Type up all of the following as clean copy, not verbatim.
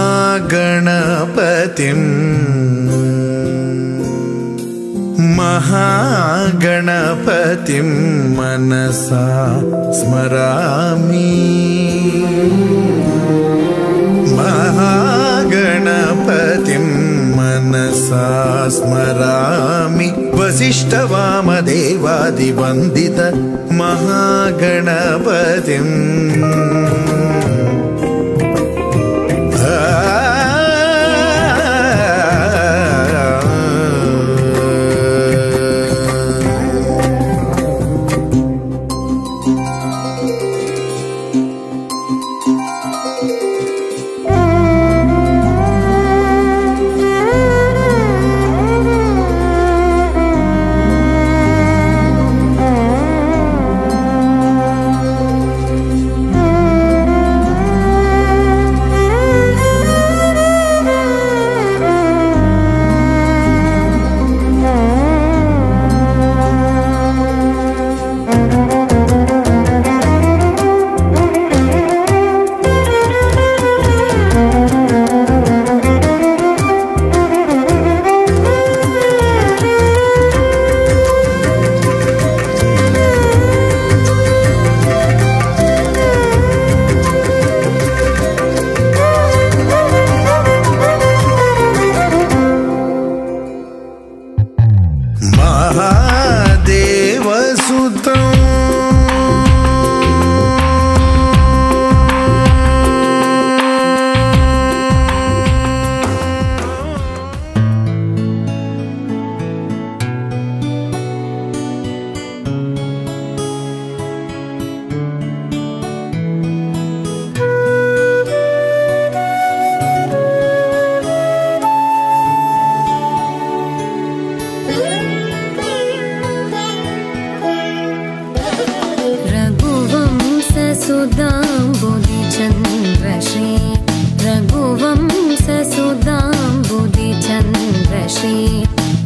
महागणपतिं महागणपतिं मनसा स्मरामि महागणपतिं मनसा स्मरामि वसिष्ठवामदेवादिवन्दित महागणपतिम्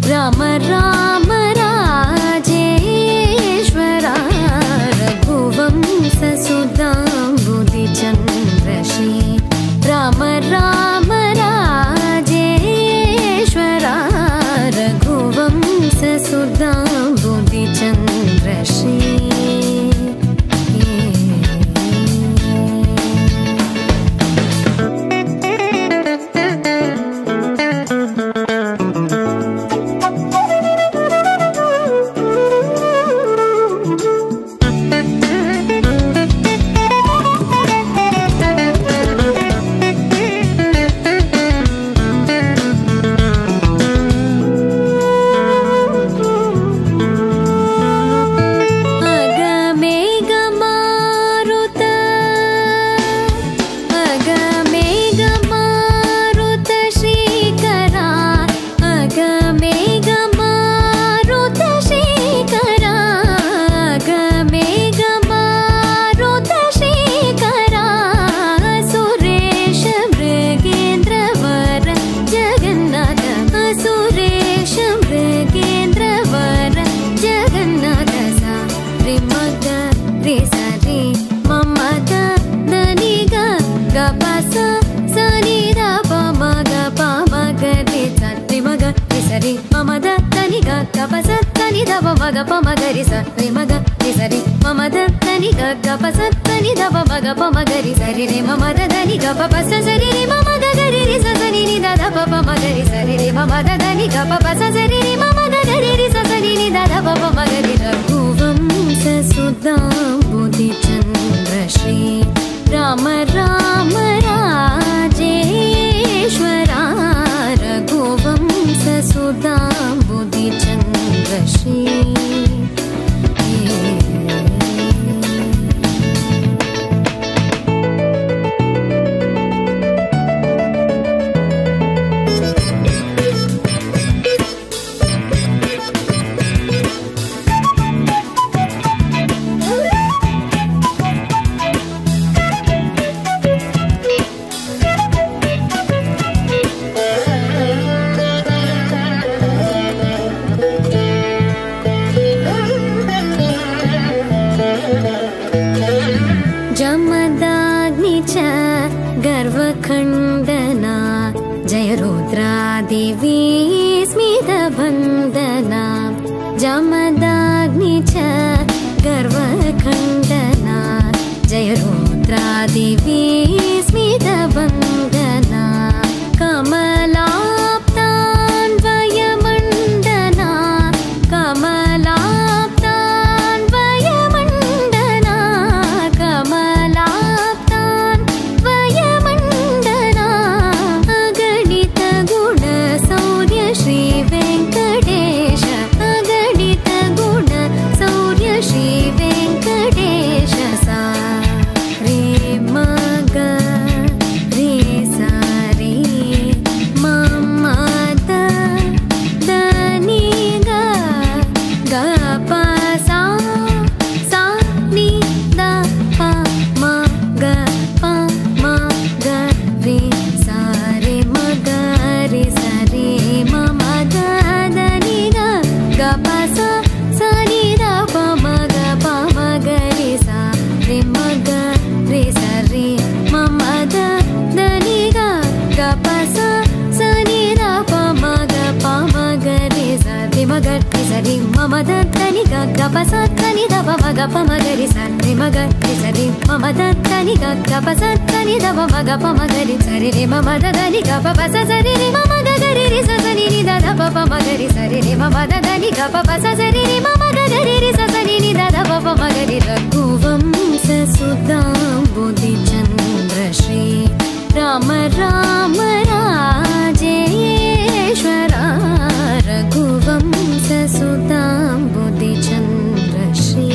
राम राम राजेश्वरा रघुवंश सुधाम्बुधिचन्द्रश्री राम राम राजेश्वरा रघुवंश सुधाम्बुधिचन्द्रश्री राम राम राजेश्वरा रघुवंश सुधाम्बुधिचन्द्रश्री देवी स्मितबन्धना जमदाग्नि च गर्वखण्डना जय रुद्रा देवी स्मितबन्धना कमलाप्तान्वयमण्डना कमलाप्तान्वयमण्डना कमलाप्तान्वयमण्डना अगणित गुणशौर्य श्री वेङ्कटेश अगणित गुणशौर्य श्री वेङ्कटेश सा रे मग रे सा रे मम द नी ग ग प सा सा नि द प म ग प म ग रे सा रे म ग रे सा रे मम द नि ग ग प सा सा नि द प म ग प म ग रे सा रे म ग रे सा रे मम द नि ग ग प सा सा नि द प म ग प म ग रे सा रे म ग रे सा रे मम द नि ग ग प सा नि द प म ग प म ग रे सा रे म ग रे सा रे मम द नि ग ग प सा नि द प म ग प म ग रे सा रे रे मम द नि ग प प सा सा रे रे मम ग ग रे रे सा सा नि द ध प प म ग रे सा रे रे मम द नि ग प प सा सा रे रे मम ग ग रे रे सा सा नि द ध प प म ग रे रघुवंश सुधाम्बुधिचन्द्र श्री राम राम राजेश्वरा रघुवंश सुधाम्बुधिचन्द्र श्री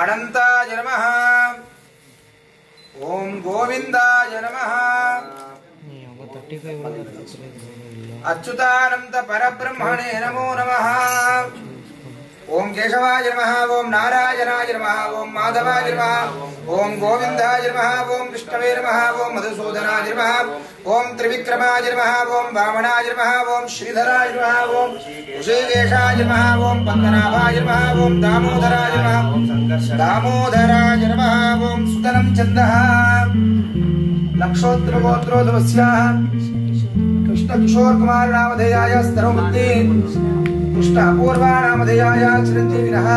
अनंताय नमः। ओम गोविंदाय नमः। अच्युतानंत परब्रह्मणे नमो नमः। ओम केशवाय नमः। ओम नारायणाय नमः। ओम माधवाय नमः। ओम गोविंदाय नमः। ओम विष्णवे नमः। ओम मधुसूदनाय नमः। ओम त्रिविक्रमाय नमः। ओम वामनाय नमः। ओम श्रीधराय नमः। ओम ऋषिकेशाय नमः। ओम पद्मनाभाय नमः। ओम दामोदराय नमः। दामोदराय नमः। ओम सुतनं चन्दः नक्षोत्रगोत्रोद्भवस्याः कृष्णकिशोर कुमार नामधेयाय स्तरमूर्ति कृष्ण अपूर्वा नामधेयाय चिरंजीविनः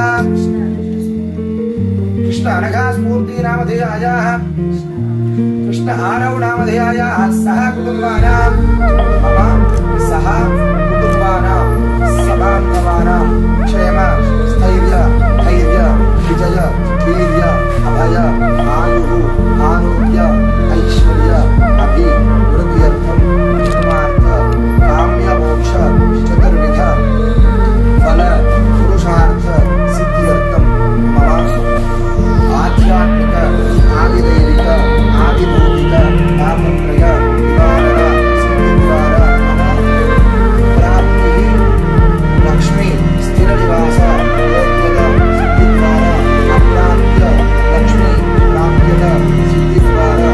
कृष्ण अनघा स्फूर्ति नामधेयाय कृष्ण आरव नामधेयाय सह कुटुंबानां मम सह कुटुंबानां सभान्तवानां क्षेम स्थैर्य धैर्य विजय वीर्य अभय आयुः आरोग्य ऐश्वर्य अभिवृद्ध्यर्थं विष्णुमार्थ काम्य मोक्ष चतुर्विध फल पुरुषार्थ सिद्ध्यर्थं मम आध्यात्मिक आदिदैविक आदिभौतिक तापत्रय निवारण सिद्धिद्वारा मम प्राप्तिः लक्ष्मी स्थिरनिवास योग्यत सिद्धिद्वारा अप्राप्य लक्ष्मी प्राप्यत सिद्धिद्वारा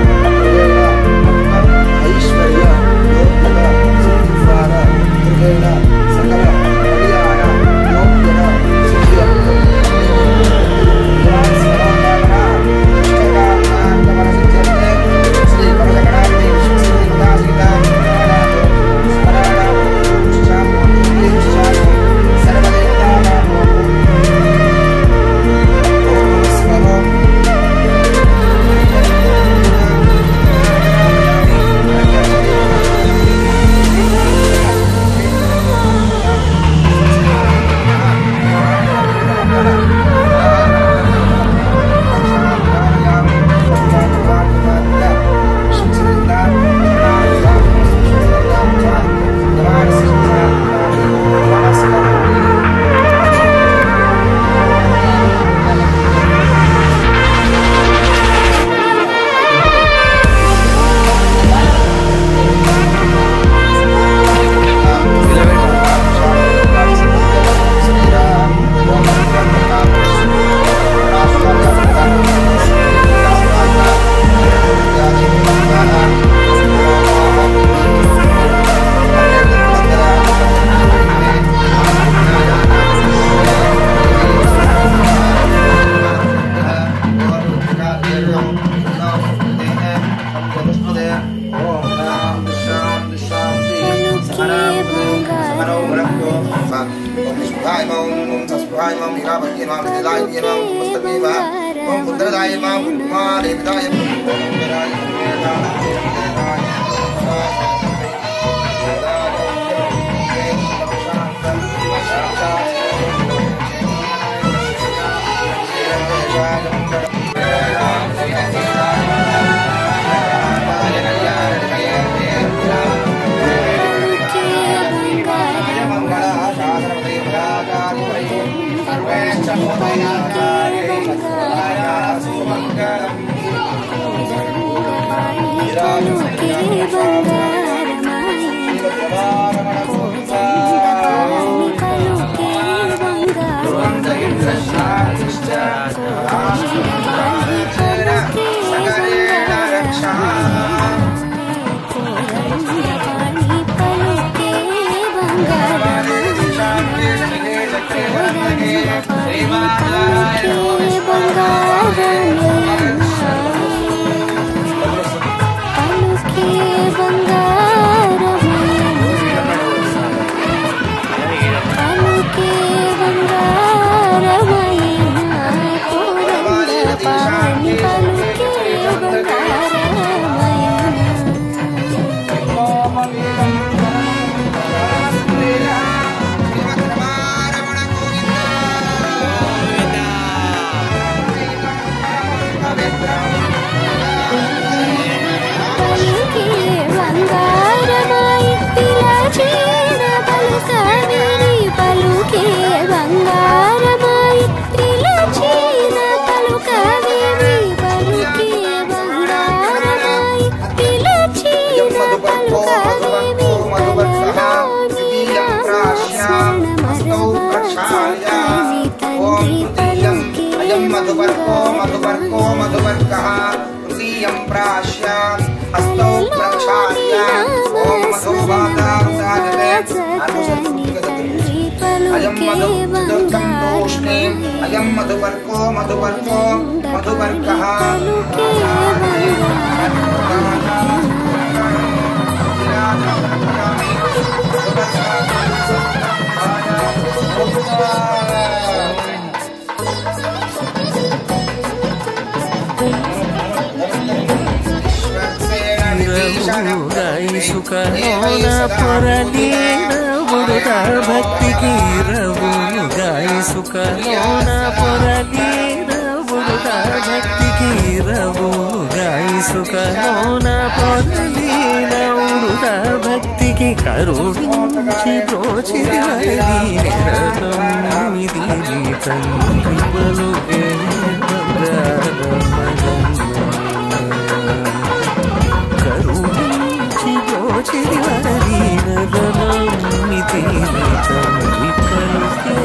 ओम विष्णुदाय नमः ओम तस्वाय नमः मीरापति नमः विद्याय नमः पुस्तके नमः ओम कुंदरदाय नमः कुमारेदाय मधुपर्को मधुपर्कः तृतीयं प्राश्याम् हस्तौ प्रक्षाल्य ओम मधुवातावतारते अयं मधुदुर्गं दोष्णे अयं मधुपर्को मधुपर्को मधुपर्कः भक्ति की रवुगाई सुखलोना पुरलीना बुढ़ा भक्ति की रवुगाई सुखलोना पुरलीना बुढ़ा भक्ति की करुणिंचि प्रोचिरली रतमिदी तंत्रि पलुके करुणिंचि प्रोचिरली रतमिदी तंत्रि पलुके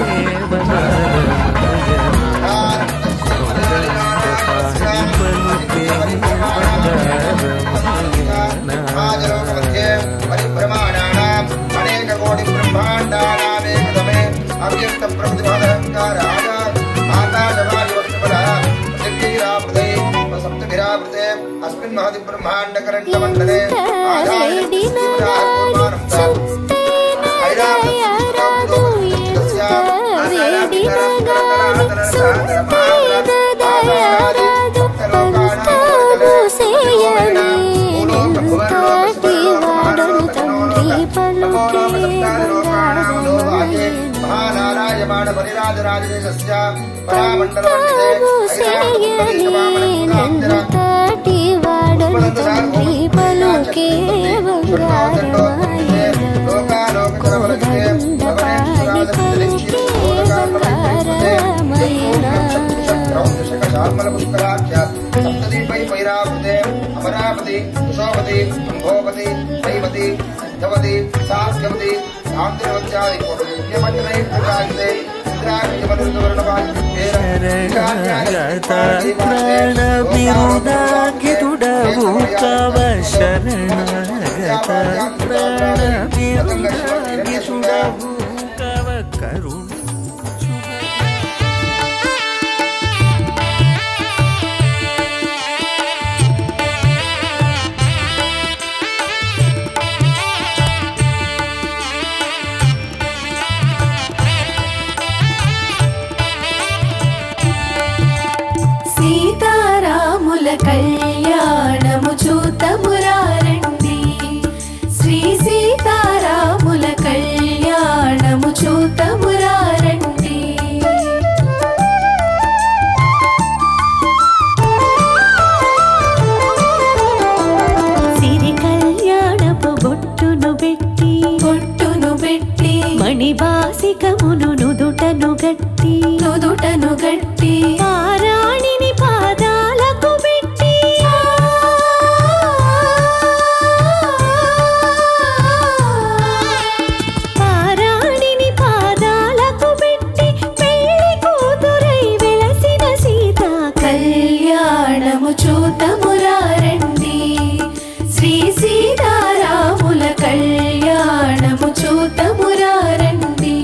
परिभ्रमाणानाम् अनेक कोटि ब्रह्माण्डानामेकदमे अव्यक्त प्रभुतिभादहंकार आकाशवायुवक्षपदः पृथिवीरावृते सप्तभिरावृते अस्मिन् महति ब्रह्माण्डकरण्डमण्डले महानारायण परिराजराजदेशस्य परामण्डलमण्डिते अमरावती कुशोवती अंभोवती दैवती सिद्धवती साध्यवती सान्तिवत्यादि पुण्यमण्डले पूजायते शरणविरुदागितुडवु कव शरणविरुदागितुडवु कव करुण బాసికమును నుదుటను గట్టి పారాణిని పాదాలకు పెట్టి పారాణిని పాదాలకు పెట్టి పెళ్లి కూతురై వెలసిన సీత కళ్యాణము చూతమురారండి శ్రీ సీతారాముల కళ్యాణము చూతమురారండి.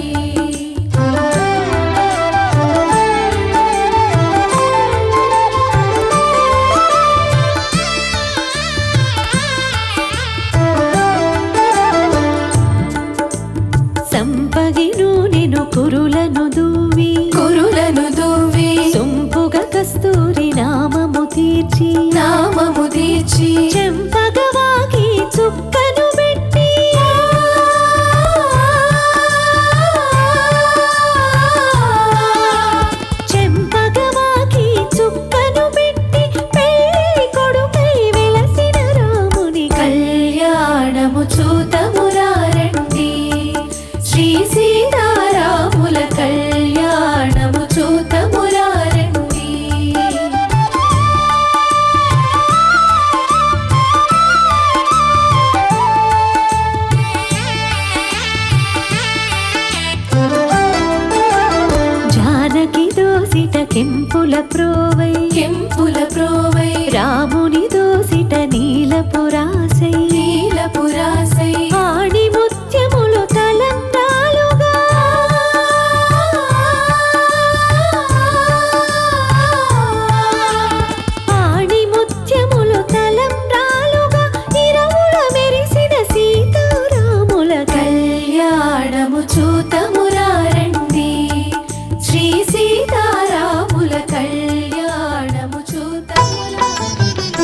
సంపగిను నేను కురులను దూవి సొంపుగా కస్తూరి నామము తీర్చి చెంపగవాకి చుక్కను పెట్టి చెంపగవాకి చుక్కను పెట్టి పెళ్లి కొడుకై వెలసిన రాముని కళ్యాణము చూతమురారండి శ్రీ సీతారాముల కళ్యాణము చూతమురారండి. జానకి దోసిట కెంపుల ప్రోవై రాముని దోసిట నీలపురాసై ఆడి ముత్యములు తలంబ్రాలుగా ఆడి ముత్యములు తలంబ్రాలుగా ఇరవుల మెరిసిన సీతారాముల కళ్యాణము చూతమురారండి శ్రీ సీతారాముల కళ్యాణము చూతమురారండి.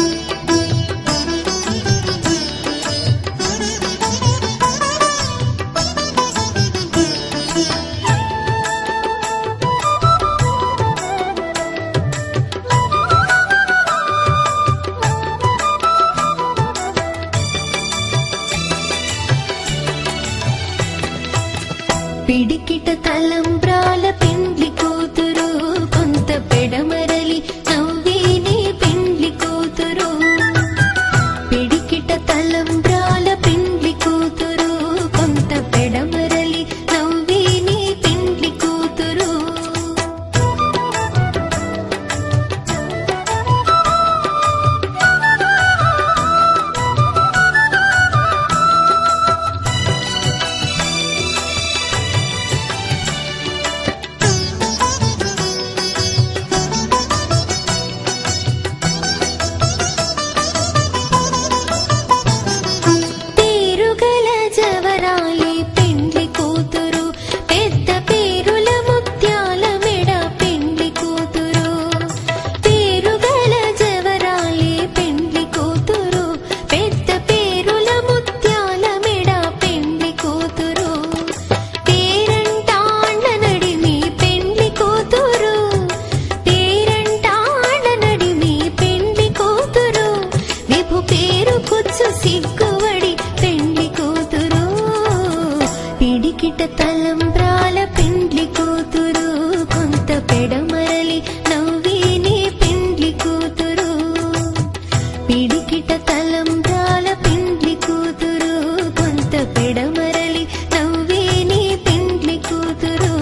పిడికిట తలంబ్రాల పెండ్లి కూతురు కొంత పెడమరలి నవ్వేనే పెండ్లి కూతురు పిడికిట తలంబ్రాల పెండ్లి కూతురు కొంత పెడమరలి నవ్వేనే పెండ్లి కూతురు పేరుగల జవరాలి పెండ్లి కూతురు పెద్ద పేరుల ముత్యాల మెడ పెండ్లి కూతురు పేరుగల జవరాలి పెండ్లి కూతురు పెద్ద పేరుల ముత్యాల మెడ పెండ్లి కూతురు పేరంటాండ నడిమి పెండ్లి కూతురు పేరంటాండ నడిమి పెండ్లి కూతురు విభు పేరు కుచ్చు సిగ్గువడి పెండ్లి కూతురు పిడికిట తలంబ్రాల పెండ్లి కూతురు కొంత పెడమరలి నవ్వేనే పెండ్లి కూతురు పిడికిట తలంబ్రాల పెండ్లి కూతురు కొంత పెడమరలి నవ్వేనే పెండ్లి కూతురు.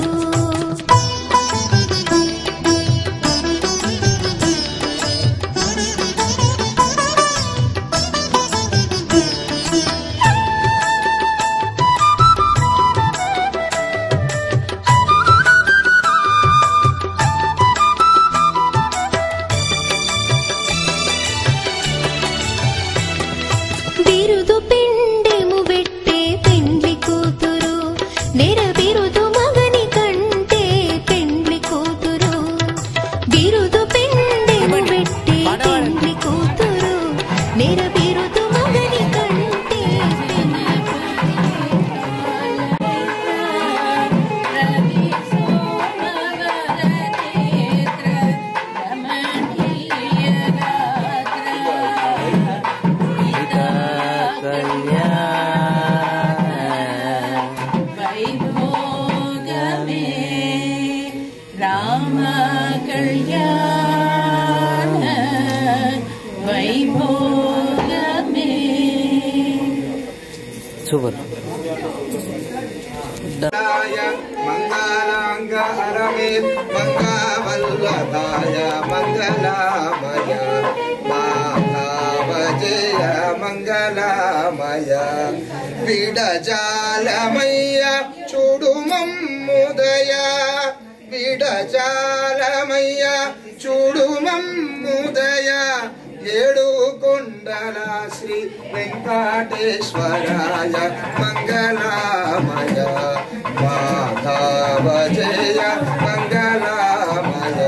సూపర్. మంగళాంగ హరమే మంగళవల్లభాయ మంగళామయ మాధవ జయ మంగళామయ విడజాలమయ్య చూడు మమ్ముదయ విడజాలమయ్య చూడు మమ్ముదయ ఏడు కొండల శ్రీ వెంకటేశ్వరాయ మంగళామయ మాధవ జయ మంగళామయ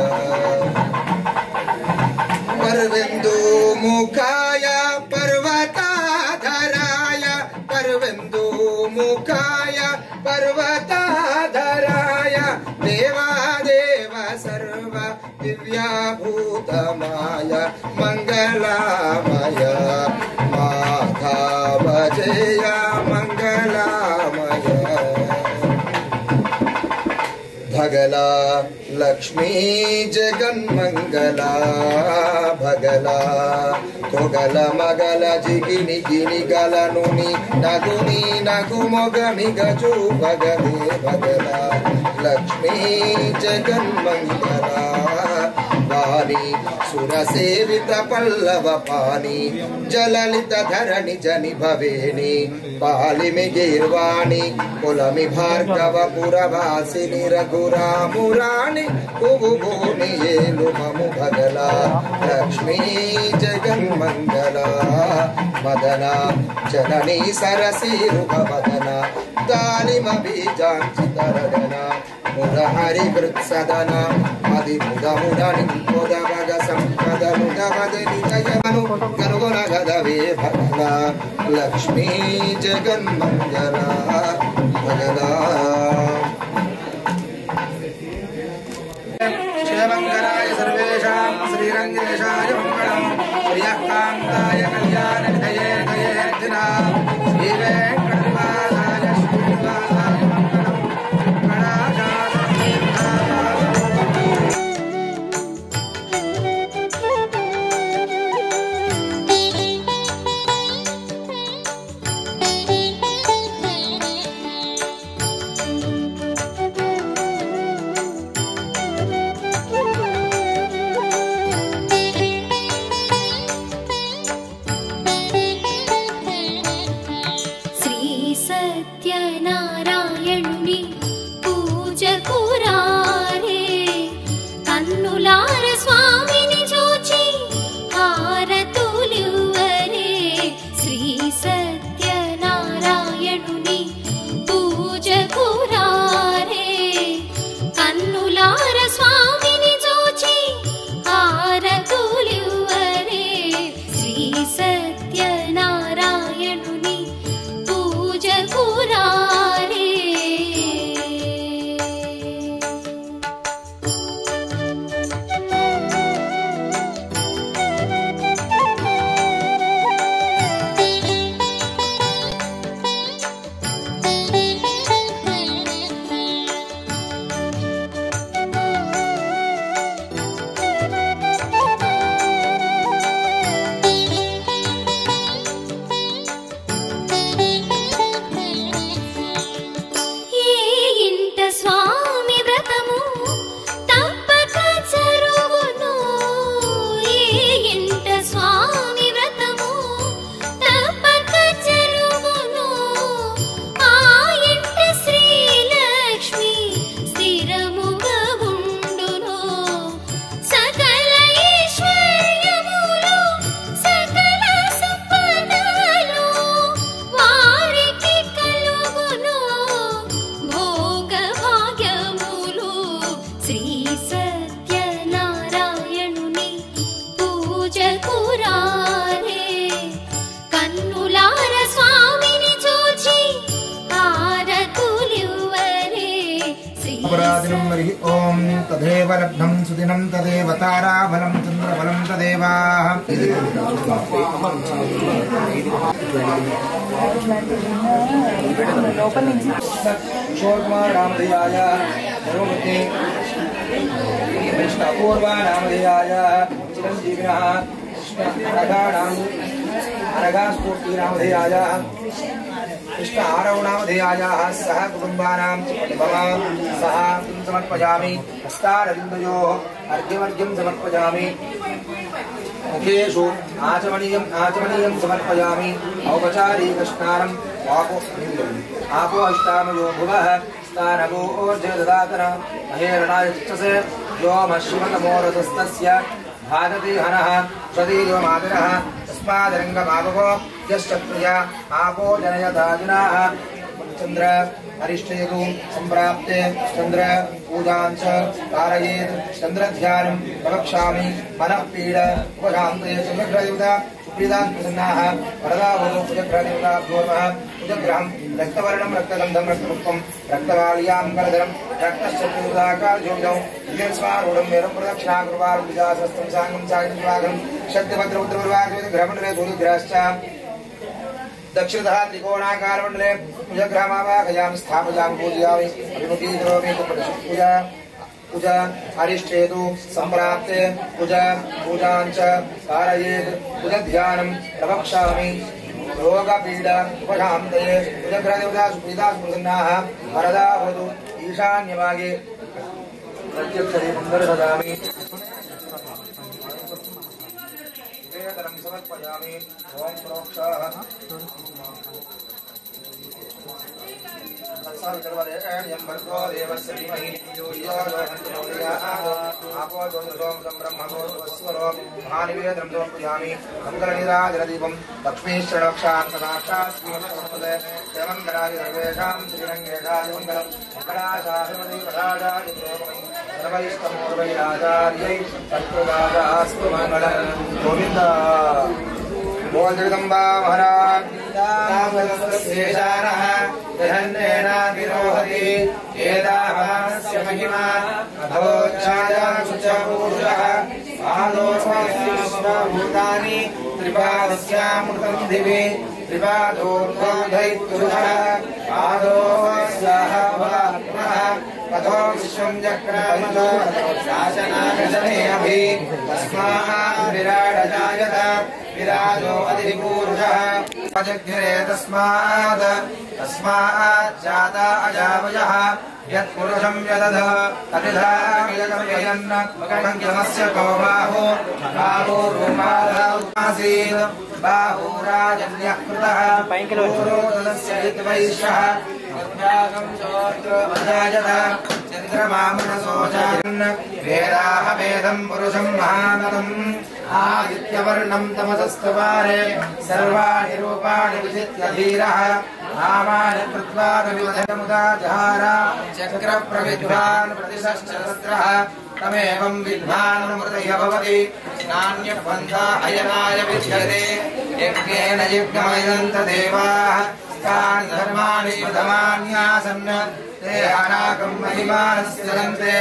పర్వెందు ముఖాయ పర్వతాధరాయ పర్వెందు ముఖాయ పర్వతాధరాయ దేవాదేవ సర్వ దివ్యాభూతమాయ మంగళామయ మాధవ జయ మంగళామయ భగలా లక్ష్మీ జగన్మంగళా భగలా తొగల మగల జిగిని గిని గలనుని నగుని నగు మొగమిగ చూపగలే భగలా లక్ష్మీ జగన్మంగళా వాణి సురసేవిత పల్లవ పాని జలలిత ధరణి జని భవేని పాలిమి గీర్వాణి కులమి భార్గవ పురవాసిని రఘురామురాణి కువు భూమి ఏలు మము భగలా లక్ష్మీ జగన్మంగళ మదన జననీ సరసీరుగ మదన దాలిమ బీజాంచితరగన మురహరి కృత్సదన మది ముద ముద నింపొద భగ సంపద ముద మదని జయమను కనుగొన గదవే భగల లక్ష్మీ జగన్మంగళ భగల శ్రీమంగళాయ సర్వేషాం శ్రీరంగేశాయ మంగళం శ్రీయకాంతాయ కళ్యాణ నిధయే దయేర్ధినా శ్రీ వెంకటనివాసాయ శ్రీనివాసాయ మంగళం సత్యనారాయణుని పూజ కురారే కన్నులార స్వామిని చూచి హారతులివ్వరే శ్రీ సత్యనారాయణుని పూజ కురారే కన్నులార స్వామిని చూచి హారతులివ్వరే శ్రీ సత్యనారాయణుని పూజ కురారే ఓం తదేవ లబ్ధం సుదినం తదేవ తారాబలం చంద్రబలం తదేవ శోర్మానామధేయాయ సర్వమతే పూర్వానామధేయాయ చిరంజీవినః కృష్ణరాధానాం अनघास्फूर्तिनामधेयायाः कृष्ण आरवणामधेयायाः सह कुटुम्बानां मम सह समर्पयामि हस्तारविन्दयोः अर्घ्यमर्घ्यं समर्पयामि मुखेषु आचमनीयं समर्पयामि औपचारिकस्नानम् आपो अष्टामयो भुवः स्नानगो ओर्जददातन महेरणाय चित्तसे व्योमशिवतमोरतस्तस्य भागति हनः स्वदीयो मातरः तस्मादरङ्गमावको यश्च प्रिया आपो जनयदाजिनाः चन्द्र अरिष्टयतु सम्प्राप्ते चन्द्र पूजाञ्च कारयेत् चन्द्रध्यानं प्रवक्ष्यामि मनः पीड उपशान्तये चन्द्रग्रहदेवता सुप्रीदान् प्रसन्नाः वरदावतु कुजग्रहदेवताभ्यो नमः कुजग्रहं रक्तवर्णं रक्तगन्धं रक्तपुष्पं रक्तवाल्यां करधरं रक्तश्चतुर्दाकारज्योतिं विजयस्वारूढं वेदं प्रदक्षिणां कुर्वाणं विजासस्तं साङ्गं सागिवागं शक्तिभद्रपुत्रवर्वाग्रहमण्डले सूर्यग्रहश्च दक्षिणतः त्रिकोणाकारमण्डले कुजग्रहमावाहयामि स्थापयामि पूजयामि अभिमुखीकरोमि पूजा अरिष्टेतु सम्प्राप्ते पूजाञ्च कारयेत् कुजध्यानं प्रवक्ष्यामि रोगपीड उपशान्तये कुजग्रहदेवता सुप्रीता प्रसन्नाः वरदा भवतु ईशान्यभागे प्रत्यक्षरे ददामि समर्पयामि ओम प्रोक्षाः तत्सवितर्वरेण्यं भर्गो देवस्य धीमहि यो यो आपो ज्योतिषोऽमृतं ब्रह्मगोस्वरो महानिवेदनं समर्पयामि मङ्गलनीराजनदीपं लक्ष्मीश्वरक्षान्तनाक्षात्मपदे देवङ्गराय सर्वेषां श्रीरङ्गेशाय मङ्गलं मङ्गलाशासनदे पदाचार्य सर्वैष्टमोर्वैराचार्यै सत्कृदायास्तु मङ्गलं गोविन्द बोल जगदम्बा महाराज शेषानः जहन्नेनातिरोहति एतावानस्य महिमा अधोच्छायासु च पुरुषः पादोऽस्मिन् त्रिपादस्यामृतं दिवि त्रिपादोर्ध्वैत्पुरुषः पादोऽस्याः पुनः कथो विश्वं चक्रामतो शासनाकशने अभि तस्मात् विराडजायत विराजो अधिपूरुषः अजग्रे तस्मात् जाता अजावयः यत्पुरुषं यदध तदिधायन् भगवन्यमस्य को बाहुरूपासीत् बाहुराजन्यः कृतः पूरोदस्य विद्वैष्यः चन्द्रमामनसोजान् वेदाः वेदं पुरुषं महानतम् आदित्यवर्णं तमसस्तवारे सर्वाणि रूपाणि विजित्य धीरः नामानि कृत्वा विवधमुदा जहार चक्रप्रविद्वान् प्रतिशश्चरस्रः तमेवं विद्वानमृतय भवति नान्यपन्था अयनाय विद्यते यज्ञेन यज्ञमयन्त देवाः तानि धर्माणि युधमान्यासन् ते अनाकं महिमानस्यन्ते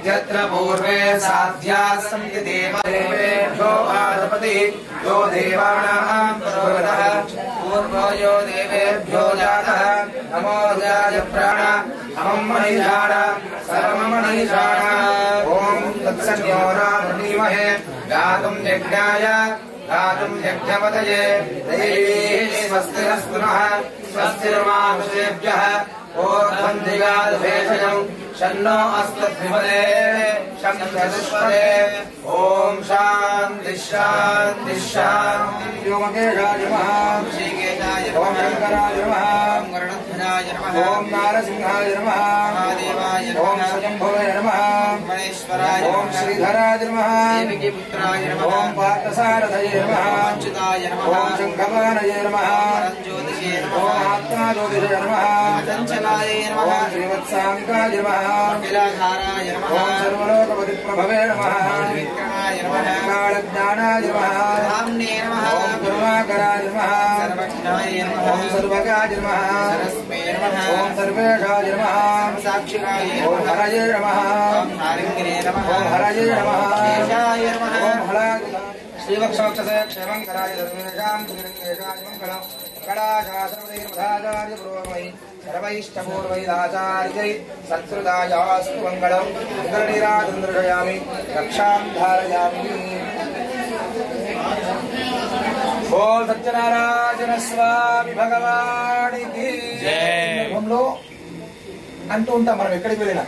यत्र पूर्वे साध्याः सन्ति देवेभ्यो आदपति यो देवानां पुरोहितः पूर्वो यो देवेभ्यो जातः नमो जाय प्राण अहं मणिषाण सर्वमणिषाण ॐ तत्सन्यो रामणीमहे गातुं यज्ञाय गातुं यज्ञपतये दैवीः स्वस्तिरस्तु नः स्वस्तिर्मानुषेभ्यः ओर्ध्वन्दिगाद्भेषजं शन्नो अस्मद्विमले शं चतुष्पदे ॐ शान्ति शान्ति शान्ति व्योमकेशाय नमः श्रीकेशाय नमः ॐ शङ्कराय नमः ॐ गरुडध्वजाय नमः ॐ नारसिंहाय नमः महादेवाय नमः ॐ स्वयंभवे नमः महेश्वराय नमः ॐ श्रीधराय नमः देवकीपुत्राय नमः ॐ पार्थसारथये नमः अच्युताय नमः ॐ शङ्खपाणये नमः ज्योतिषे नमः आत्माज्योतिषे नमः चञ्चलाय नमः ॐ श्रीवत्साङ्काय नमः विलाधाराय नमः ॐ सर्वलोकपतिप्रभवे नमः विक्रमाय नमः कालज्ञानाय नमः धाम्ने नमः ॐ करुणाकराय नमः सर्वज्ञाय नमः ॐ सर्वगाय नमः सरस्मे नमः ॐ सर्वेशाय नमः साक्षिणाय नमः ॐ हरये नमः ॐ हारिङ्गिरे नमः ॐ हरये नमः शेषाय नमः ॐ हलाय श्रीवक्षवक्षसे क्षेमङ्कराय सर्वेषां श्रीरङ्गेशाय मङ्गलम् कलाशास्त्रवैर्मधाचार्य पुरोगमयि सर्वैष्टपूर्वैराचार्यै सत्कृतायास्तु मङ्गलं मङ्गलनीराजन्द्रयामि रक्षां धारयामि బోల్ సత్యనారాయణ స్వామి భగవానికి సందర్భంలో అంటూ ఉంటాం మనం ఎక్కడికి వెళ్ళినా.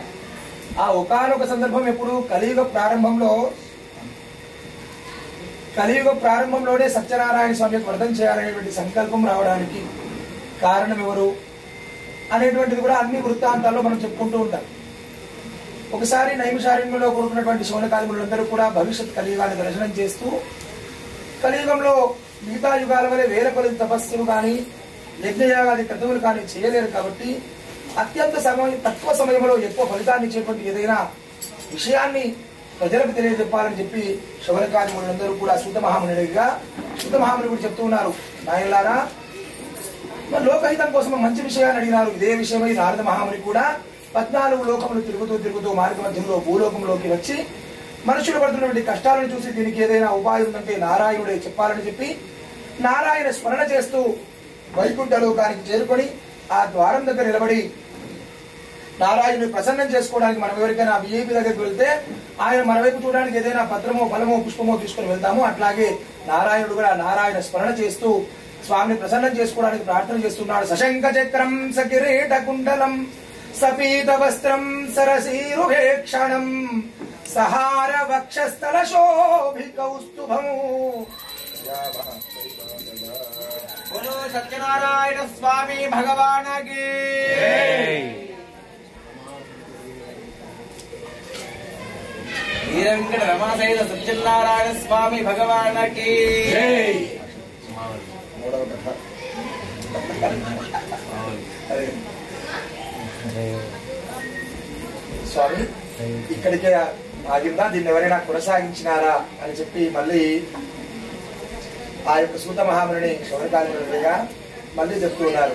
ఆ ఒకానొక సందర్భం ఎప్పుడు కలియుగ ప్రారంభంలోనే సత్యనారాయణ స్వామి వ్రతం చేయాలనేటువంటి సంకల్పం రావడానికి కారణం ఎవరు అనేటువంటిది కూడా అన్ని వృత్తాంతాల్లో మనం చెప్పుకుంటూ ఉంటాం. ఒకసారి నైమిషారణ్యంలో కూడుకున్నటువంటి శౌనకాదిములందరూ కూడా భవిష్యత్ కలియుగాన్ని దర్శనం చేస్తూ, కలియుగంలో మిగతా యుగాల వలె వేల కొలది తపస్సులు కానీ యజ్ఞయాగాది క్రతువులు కానీ చేయలేరు కాబట్టి అత్యంత తక్కువ సమయంలో ఎక్కువ ఫలితాన్ని ఇచ్చేటువంటి ఏదైనా విషయాన్ని ప్రజలకు తెలియజెప్పాలని చెప్పి శౌనకాదిములందరూ కూడా సూత మహాముని కూడా చెప్తూ ఉన్నారు. నాయనలారా, లోకహితం కోసం మంచి విషయాన్ని అడిగినారు. ఇదే విషయమై నారద మహాముని కూడా 14 లోకములు తిరుగుతూ మార్గ మధ్యంలో భూలోకంలోకి వచ్చి మనుషులు పడుతున్నటువంటి కష్టాలను చూసి దీనికి ఏదైనా ఉపాయం ఉందంటే నారాయణుడే చెప్పాలని చెప్పి నారాయణ స్మరణ చేస్తూ వైకుంఠ లోకానికి చేరుకొని ఆ ద్వారం దగ్గర నిలబడి నారాయణుని ప్రసన్నం చేసుకోవడానికి మనం ఎవరికైనా విఐపి దగ్గరికి వెళ్తే ఆయన మన వైపు చూడడానికి ఏదైనా పత్రమో ఫలమో పుష్పమో తీసుకుని వెళ్తాము. అట్లాగే నారాయణుడు కూడా నారాయణ స్మరణ చేస్తూ స్వామిని ప్రసన్నం చేసుకోవడానికి ప్రార్థన చేస్తున్నాడు. సశంఖ చక్రం సకిరీట కుండలం సపీత వస్త్రం సరసీరుభేక్షణం సహార వక్షస్థల శోభికౌస్తుభం. బోలో సత్యనారాయణ స్వామి భగవానికి. శ్రీరంగ రమాసైన సత్యనారాయణ స్వామి భగవానికి. స్వామి ఇక్కడికే ఆగిందా, దీన్ని ఎవరైనా కొనసాగించినారా అని చెప్పి మళ్ళీ ఆ యొక్క సూత మహాముని శౌనకాదిగా మళ్ళీ చెప్తూ ఉన్నారు.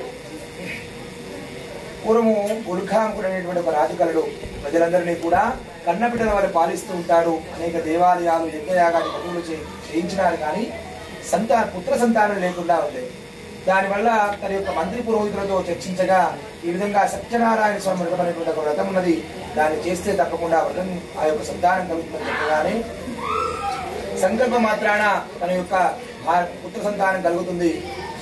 పూర్వము గురుఖాంకుడు అనేటువంటి ఒక రాజుకలుడు ప్రజలందరినీ కూడా కన్నబిడ్డల వారు పాలిస్తూ ఉంటాడు. అనేక దేవాలయాలు యజ్ఞయాగాన్ని క్రతువులు చేయించినారు, కానీ పుత్ర సంతానం లేకుండా ఉంది. దానివల్ల తన యొక్క మంత్రి పురోహితులతో చర్చించగా ఈ విధంగా సత్యనారాయణ స్వామి వ్రతం అనేటువంటి ఒక వ్రతం ఉన్నది, దాన్ని చేస్తే తప్పకుండా వ్రతం ఆ యొక్క సంతానం కలుగుతుందని చెప్పగానే సంకల్ప మాత్రాన తన యొక్క పుత్ర సంతానం కలుగుతుంది.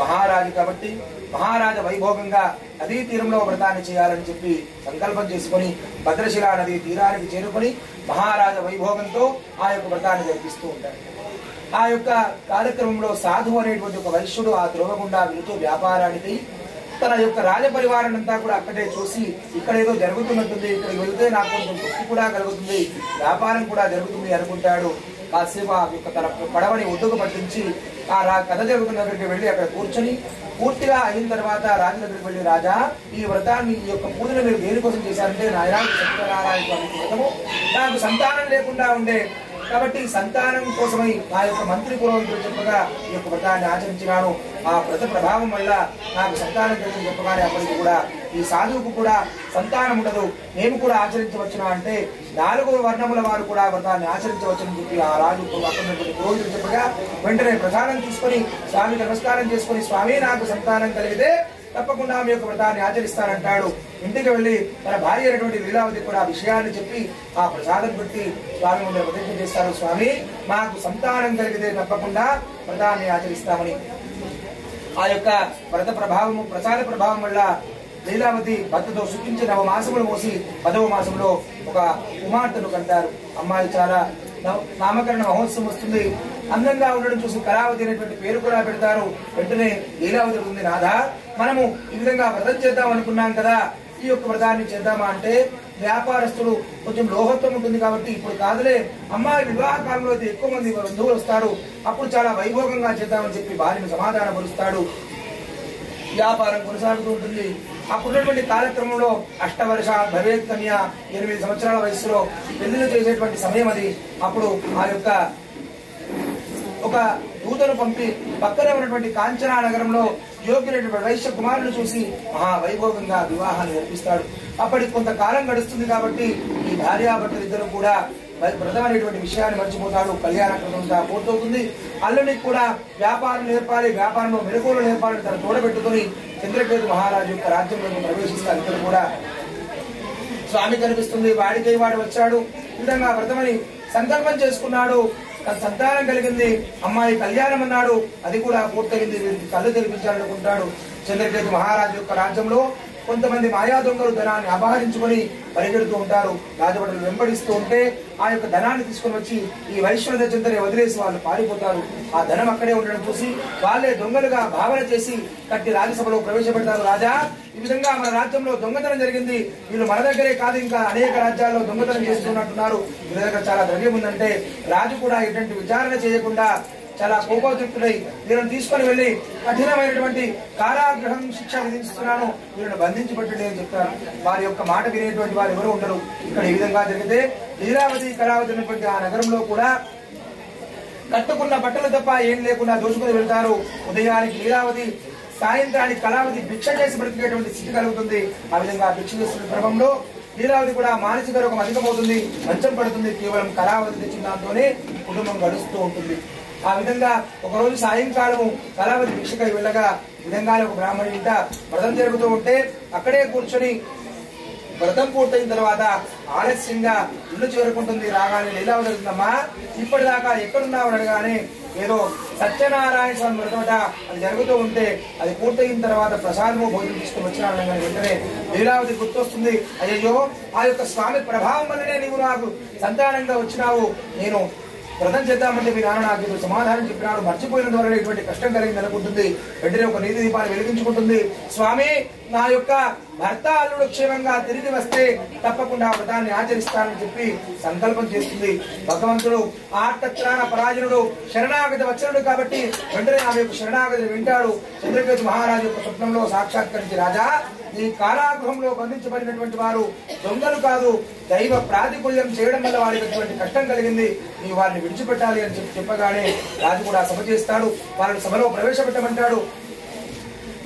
మహారాజు కాబట్టి మహారాజ వైభోగంగా నదీ తీరంలో వ్రతాన్ని చేయాలని చెప్పి సంకల్పం చేసుకుని భద్రశిలా నదీ తీరానికి చేరుకొని మహారాజ వైభోగంతో ఆ యొక్క వ్రతాన్ని జరిపిస్తూ ఉంటాడు. ఆ యొక్క కార్యక్రమంలో సాధువు అనేటువంటి ఒక వైశ్యుడు ఆ ద్రోవగుండా వెళుతూ వ్యాపారానికి తన యొక్క రాజపరివారాన్నంతా కూడా అక్కడే చూసి ఇక్కడ ఏదో జరుగుతున్నట్టుంది, ఇక్కడికి వెళితే నాకు కొంచెం తృప్తి కూడా కలుగుతుంది, వ్యాపారం కూడా జరుగుతుంది అనుకుంటాడు. కాసేపు ఆ యొక్క తన పడవని ఒడ్డుకు పట్టించి ఆ కథ జరుగుతున్న దగ్గరికి వెళ్ళి అక్కడ కూర్చొని పూర్తిగా అయిన తర్వాత రాజు దగ్గరికి వెళ్ళి, రాజా, ఈ వ్రతాన్ని ఈ యొక్క పూజను మీరు దేనికోసం చేశారంటే నాయనా సత్యనారాయణ స్వామి వ్రతము నాకు సంతానం లేకుండా ఉండే కాబట్టి సంతానం కోసమై నా యొక్క మంత్రి పురోహితులు చెప్పగా ఈ యొక్క వ్రతాన్ని ఆచరించినాను. ఆ వ్రత ప్రభావం వల్ల నాకు సంతానం కలిసి చెప్పగానే అప్పటికి కూడా ఈ సాధువుకు కూడా సంతానం ఉండదు, మేము కూడా ఆచరించవచ్చునా అంటే 4 వర్ణముల వారు కూడా వ్రతాన్ని ఆచరించవచ్చని చెప్పి ఆ రాజు అక్కడ పురోహితులు చెప్పగా వెంటనే ప్రసాదం తీసుకొని స్వామికి నమస్కారం చేసుకుని, స్వామి నాకు సంతానం కలిగితే తప్పకుండా మీ యొక్క వ్రతాన్ని ఆచరిస్తానంటాడు. ఇంటికి వెళ్లి తన భార్య అయినటువంటి లీలావతి కూడా ఆ విషయాన్ని చెప్పి ఆ ప్రసాదం పెట్టి స్వామి ముందు ప్రతిజ్ఞ చేస్తారు, స్వామి మాకు సంతానం కలిగితే తప్పకుండా వ్రతాన్ని ఆచరిస్తామని. ఆ యొక్క వ్రత ప్రభావము ప్రసాద ప్రభావం వల్ల లీలావతి భర్తతో సుఖించి 9 మాసములు మోసి 10వ మాసంలో ఒక కుమార్తెను కంటారు. అమ్మాయి చాలా నామకరణ మహోత్సవం వస్తుంది. అందంగా ఉండడం చూసి కళావతి అనేటువంటి పేరు కూడా పెడతారు. వెంటనే లీలావతి ఉంది, నాథా మనము ఈ విధంగా వ్రతం చేద్దాం అనుకున్నాం కదా, ఈ యొక్క వ్రతాన్ని చేద్దామా అంటే వ్యాపారస్తులు కొంచెం లోహత్వం ఉంటుంది కాబట్టి ఇప్పుడు కాదులే, అమ్మాయి వివాహ కాలంలో అయితే ఎక్కువ మంది బంధువులు వస్తారు, అప్పుడు చాలా వైభోగంగా చేద్దామని చెప్పి భార్యను సమాధానపరుస్తాడు. వ్యాపారం కొనసాగుతూ ఉంటుంది. అప్పుడున్నటువంటి కార్యక్రమంలో అష్టవర్ష భవేత్ కన్య 8 సంవత్సరాల వయసులో పెళ్లిళ్ళు చేసేటువంటి సమయం అది. అప్పుడు ఆ యొక్క ఒక దూతను పంపి పక్కనే ఉన్నటువంటి కాంచనా నగరంలో యోగ్యులైనటువంటి వైశ్య కుమారులు చూసి మహావైభోగంగా వివాహాన్ని జరిపిస్తాడు. అప్పటికి కొంతకాలం గడుస్తుంది కాబట్టి ఈ భార్యాభర్తలు ఇద్దరు కూడా వ్రతం అనేటువంటి విషయాన్ని మర్చిపోతాడు. కళ్యాణ క్రమంగా పూర్తవుతుంది. అల్లునికి కూడా వ్యాపారం నేర్పాలి, వ్యాపారంలో మెలకువలు నేర్పాలని తన తోడబెట్టుకుని చంద్రకేతు మహారాజు యొక్క రాజ్యంలోకి ప్రవేశిస్తారు. ఇక్కడ కూడా స్వామి కనిపిస్తుంది, వాడికై వాడు వచ్చాడు. ఈ విధంగా వ్రతమని సంకల్పం చేసుకున్నాడు. సంతానం కలిగింది, అమ్మాయి కళ్యాణం అన్నాడు, అది కూడా పూర్తయింది, వీరికి కళ్ళు తెరిపించాలనుకుంటాడు. చంద్రకేతు మహారాజు యొక్క రాజ్యంలో కొంతమంది మాయా దొంగలు ధనాన్ని అపహరించుకొని పరిగెడుతూ ఉంటారు. రాజభటులు వెంబడిస్తూ ఉంటే ఆ యొక్క ధనాన్ని తీసుకొని వచ్చి ఈ వైశ్వన చింతనే వదిలేసి వాళ్ళు పారిపోతారు. ఆ ధనం అక్కడే ఉండడం చూసి వాళ్ళే దొంగలుగా భావన చేసి కట్టి రాజ్యసభలో ప్రవేశపెడతారు. రాజా, ఈ విధంగా మన రాజ్యంలో దొంగతనం జరిగింది, వీళ్ళు మన దగ్గరే కాదు ఇంకా అనేక రాజ్యాల్లో దొంగతనం చేస్తున్నట్టున్నారు, వీళ్ళ దగ్గర చాలా ద్రవ్యం ఉందంటే రాజు కూడా ఎటువంటి విచారణ చేయకుండా చాలా కోపోద్రిక్తులై వీళ్ళని తీసుకొని వెళ్లి కఠినమైనటువంటి కారాగృహం శిక్ష విధిస్తున్నాను, వీళ్ళని బంధించి పెట్టండి అని చెప్తారు. వారి యొక్క మాట వినేటువంటి వారు ఎవరు ఉండరు. ఇక్కడ ఈ విధంగా జరిగితే లీలావతి కళావతి అనేటువంటి ఆ నగరంలో కూడా కట్టుకున్న బట్టలు తప్ప ఏం లేకుండా దోచుకుని వెళ్తారు. ఉదయానికి లీలావతి, సాయంత్రానికి కళావతి భిక్ష చేసి బ్రతికేటువంటి స్థితి కలుగుతుంది. ఆ విధంగా భిక్ష చేస్తున్న క్రమంలో లీలావతి కూడా మానసిక రోగం అధికమవుతుంది, మంచం పడుతుంది. కేవలం కళావతి తెచ్చిన దాంతోనే కుటుంబం గడుస్తూ ఉంటుంది. ఆ విధంగా ఒకరోజు సాయంకాలము కళావతి భిక్షకై వెళ్ళగా విధంగానే ఒక బ్రాహ్మణి ఇంట వ్రతం జరుగుతూ ఉంటే అక్కడే కూర్చొని వ్రతం పూర్తయిన తర్వాత ఆలస్యంగా ఇల్లు చేరుకుంటుంది. రాగానే లీలావతి అడుగుతుందమ్మా, ఇప్పటిదాకా ఎక్కడున్నావు అడగానే ఏదో సత్యనారాయణ స్వామి వ్రతమట, అది జరుగుతూ ఉంటే అది పూర్తయిన తర్వాత ప్రసాదము భోజనం తీసుకుని వచ్చినాడు. వెంటనే లీలావతి గుర్తొస్తుంది, అయ్యో ఆ యొక్క స్వామి ప్రభావం వల్లనే నీవు నాకు సంతానంగా వచ్చినావు, నేను వ్రతం చేద్దామంటే మీ నాన్న నాకు సమాధానం చెప్పినాడు, మర్చిపోయిన ద్వారా ఇటువంటి కష్టం కలిగింది అనుకుంటుంది. వెంటనే ఒక నీతి దీపాన్ని వెలిగించుకుంటుంది. స్వామి, నా యొక్క భర్త అల్లుడు క్షేమంగా తిరిగి వస్తే తప్పకుండా వ్రతాన్ని ఆచరిస్తానని చెప్పి సంకల్పం చేస్తుంది. భగవంతుడు ఆర్తత్రాణ పరాజనుడు, శరణాగతి వచ్చనుడు కాబట్టి వెంటనే ఆమె యొక్క శరణాగతిని వింటాడు. చంద్రకేతు మహారాజు యొక్క స్వప్నంలో సాక్షాత్కరించి, రాజా, ఈ కారాగృహంలో బంధించబడినటువంటి వారు దొంగలు కాదు, దైవ ప్రాతికూల్యం చేయడం వల్ల వారికి అటువంటి కష్టం కలిగింది, నీ వారిని విడిచిపెట్టాలి అని చెప్పగానే రాజు కూడా సభ చేస్తాడు. వాళ్ళని సభలో ప్రవేశపెట్టమంటాడు.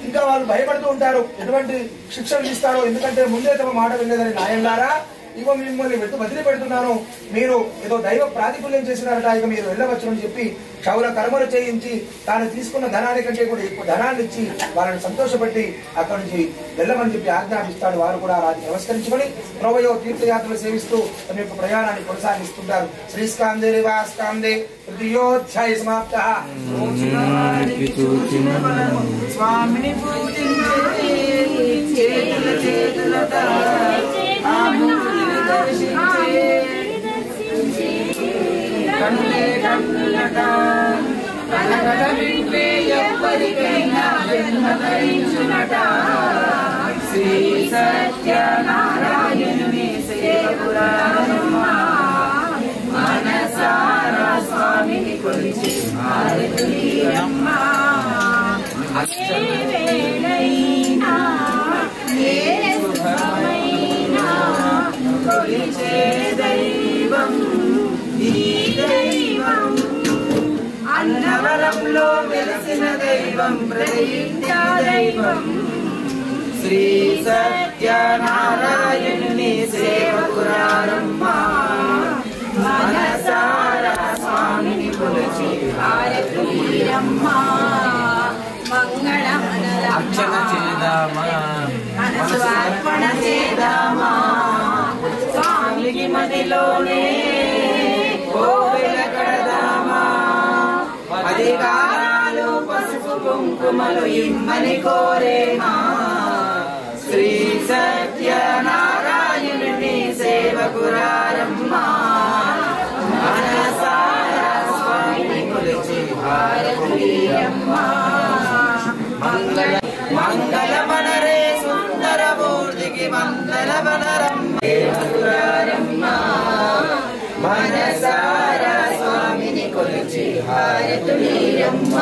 ఇంకా వాళ్ళు భయపడుతూ ఉంటారు, ఎటువంటి శిక్షలు ఇస్తారో, ఎందుకంటే ముందే తమ మాట వినలేదని నాయన్లారా, ఇగో మిమ్మల్ని వదిలి పెడుతున్నాను, మీరు ఏదో దైవ ప్రాతికూల్యం చేసినారట, ఇక మీరు వెళ్ళవచ్చు అని చెప్పి క్షౌర కర్మలు చేయించి తాను తీసుకున్న ధనాన్ని కంటే కూడా ఎక్కువ ధనాన్ని ఇచ్చి వాళ్ళని సంతోషపెట్టి అక్కడి నుంచి వెళ్ళమని చెప్పి ఆజ్ఞాపిస్తాడు. వారు కూడా రాజు నమస్కరించుకొని ప్రోవయో తీర్థయాత్రలు సేవిస్తూ తమ యొక్క ప్రయాణాన్ని కొనసాగిస్తుంటారు. శ్రీస్కాందే రివాస్కాందే తృతీయోధ్యాయ సమాప్త. స్వామిని పూజించే చేతుల చేతులట ఆ మూర్తిని దర్శించే కన్నులే కన్నులట కలకల వింటే ఎవ్వరికైనా జన్మ ధరించునట. శ్రీ సత్యనారాయణుని సేవకురారమ్మ మనసారా స్వామిని కొలిచి హారతులీయమ్మ. ఏ వేళైనా ఏ సుఖమైనా కొలిచే దైవం ఈ దైవం, అన్నవరంలో వెలసిన దైవం, ప్రతిష్ఠ దైవం. శ్రీ సత్యనారాయణుని సేవకురారమ్మ మనసారా స్వామిని కొలిచి హారతులీయమ్మ. అర్చన చేద్దామా, మనసు అర్పణ చేద్దామా, స్వామికి మదిలోనే కోవెల కడదామా. అధికారాలు పసుపు కుంకుమలు ఇమ్మని కోరేమా. శ్రీ సత్యనారాయణుని సేవకురారమ్మ మనసారా స్వామిని కొలిచి హారతులీయమ్మ. మంగళ మనరే సుందర మూర్తికి మంగళ మనరమ్మ మనసారా స్వామిని కొలిచి హారతులీయమ్మ.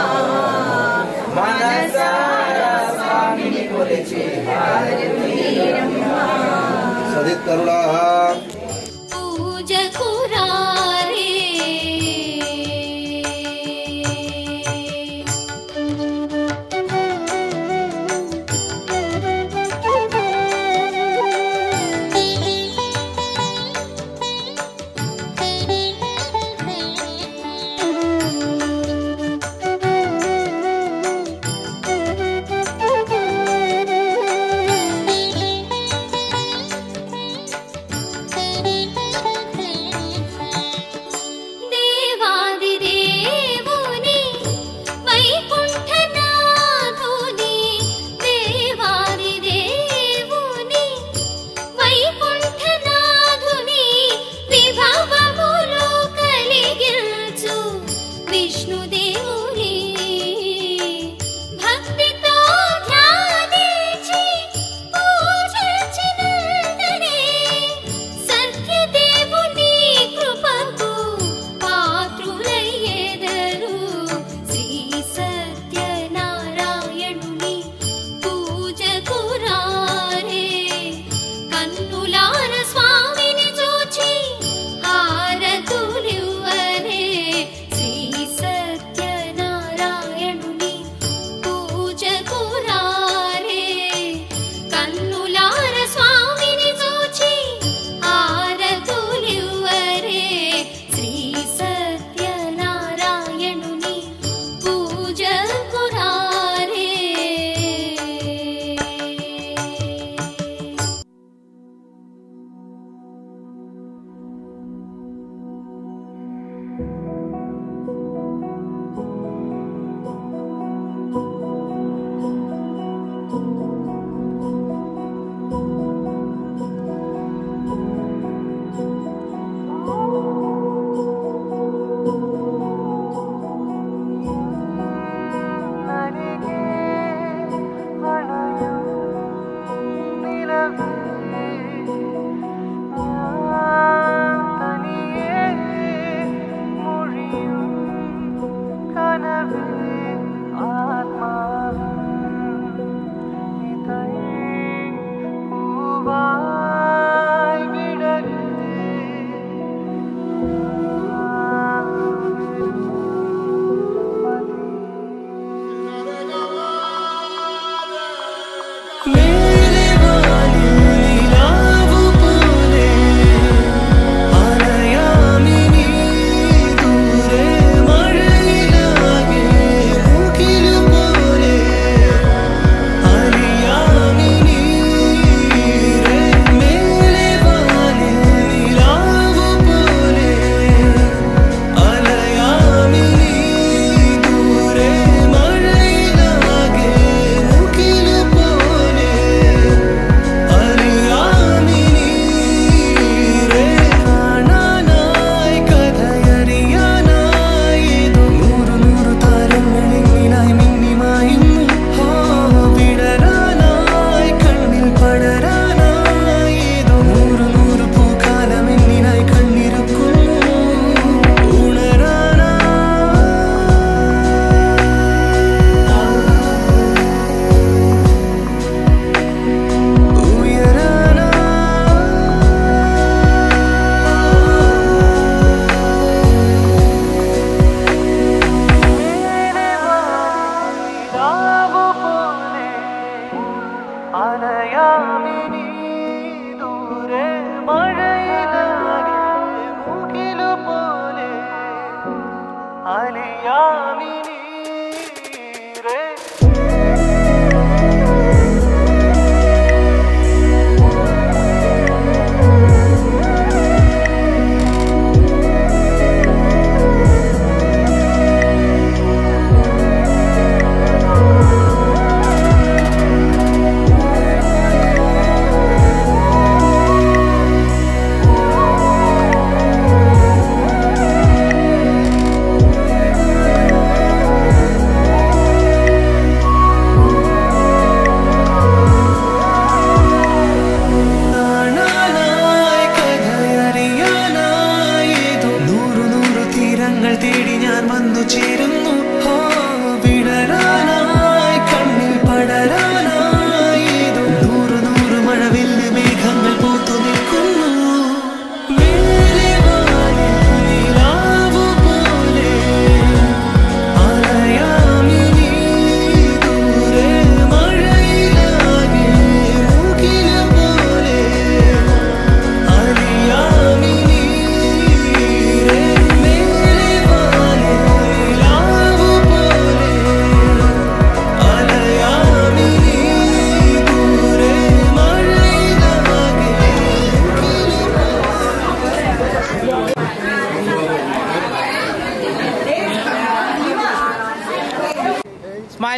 మనసారా స్వామిని కొలిచి హారతులీయమ్మ. సదితరుడా పూజకురారే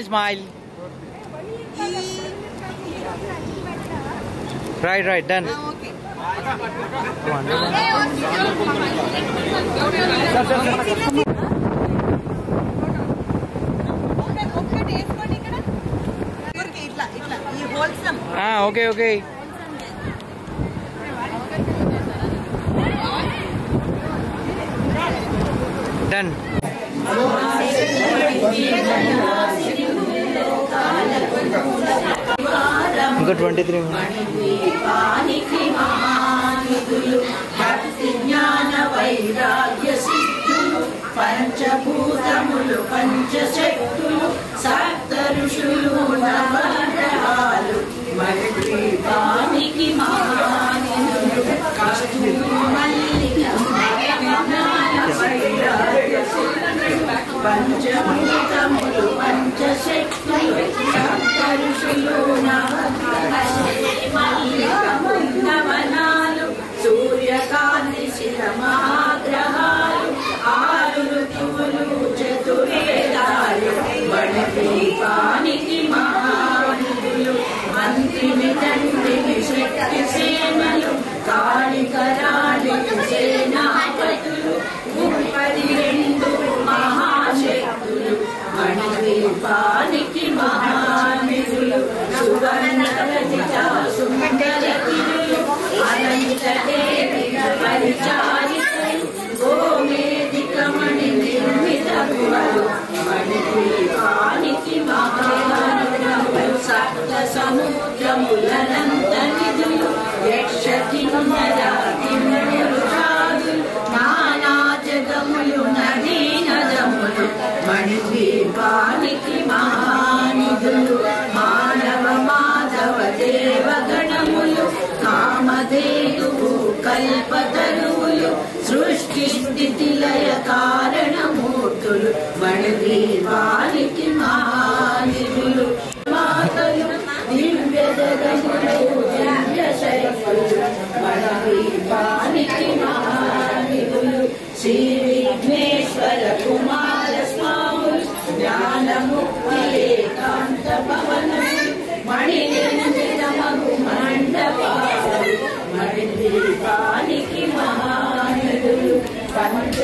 Smile, smile. Right, done. Okay. Okay. Done. ఇంకా 23 పంచభూతములు పంచశక్తులు సప్త ఋషులు నవగ్రహాలు మణిద్వీపానికి మహానిధులు కస్తూరి మల్లిక పంచభూతములు పంచశక్తులు సప్త ఋషులు నవనాలు సూర్యకాంతి శిర మహాగ్రహాలు ఆరు ఋతువులు చతుర్వేదాలు మణిద్వీపానికి మహానిధులు మంత్రిని తండ్రిని శక్తి సేనలు కాళికరాళి సేనాపతులు 32 మహాశక్తులు మణిద్వీపానికి మహానిధులు సువర్ణ రచిత సుందర గిరులు అనంత దేవి పరిచారికలు గోమేధిక మణి నిర్మిత గుహలు మణిద్వీపానికి మహానిధులు సప్త సముద్రములనంత నిధులు యక్ష కిన్నర కిన్నెరుషాదులు నానా జగములు నదీ నదములు మణిద్వీపానికి మహానిధులు మానవ మాధవ దేవగణములు కామధేనువు కల్పతరువులు సృష్టి స్థితి లయ కారణమూర్తులు మణిద్వీపానికి మహానిధులు మాతలు దివ్య జగములు దివ్య శక్తులు మణిద్వీపానికి మహానిధులు శ్రీ విఘ్నేశ్వర కుమార స్వాములు జ్ఞానముక్తి ఏకాంత భవనములు మణినిరంజనమగు మండపాలు మణిద్వీపానికి మహానిధులు పంచ